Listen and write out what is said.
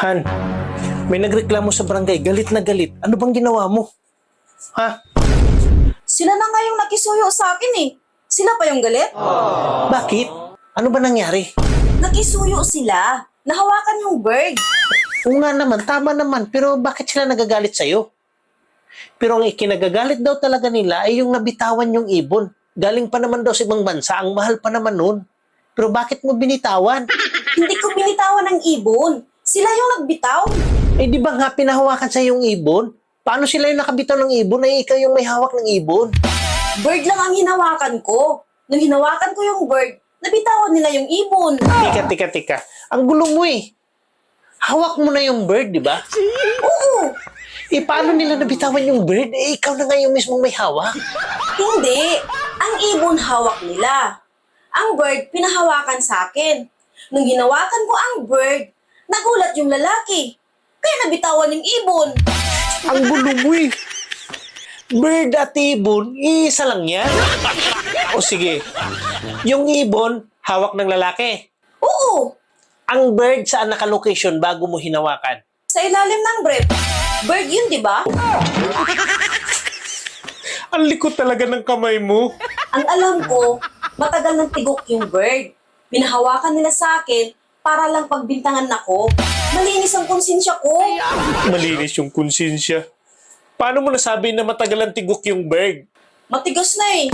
Han, may nagreklamo sa barangay. Galit na galit. Ano bang ginawa mo? Ha? Sila na nga yung nakisuyo sa akin eh. Sila pa yung galit? Bakit? Ano ba nangyari? Nakisuyo sila. Nahawakan yung bird. Oo nga naman, tama naman. Pero bakit sila nagagalit sa'yo? Pero ang ikinagagalit daw talaga nila ay yung nabitawan yung ibon. Galing pa naman daw sa ibang bansa. Ang mahal pa naman nun. Pero bakit mo binitawan? Hindi ko binitawan ng ibon. Sila yung nagbitaw. Eh di ba nga pinahawakan sa yung ibon? Paano sila yung nakabitaw ng ibon ay ikaw yung may hawak ng ibon? Bird lang ang hinawakan ko. Nung hinawakan ko yung bird, nabitawan nila yung ibon. Tika. Ang gulo mo eh. Hawak mo na yung bird, di ba? Oo. Eh paano nila nabitawan yung bird? Eh ikaw na nga yung mismong may hawak. Hindi. Ang ibon hawak nila. Ang bird pinahawakan sa akin. Nung hinawakan ko ang bird, nagulat yung lalaki. Kaya nabitawan yung ibon. Ang gulo mo eh. Bird at ibon, isa lang yan. O sige, yung ibon, hawak ng lalaki. Oo. Ang bird saan naka-location bago mo hinawakan? Sa ilalim ng brief. Bird yun, di ba? Ang likot talaga ng kamay mo. Ang alam ko, matagal ng tigok yung bird. Pinahawakan nila sa akin para lang pagbintangan ako. Malinis ang konsensya ko. Malinis yung konsensya. Paano mo nasabi na matagal ang tigok yung bird? Matigas na eh.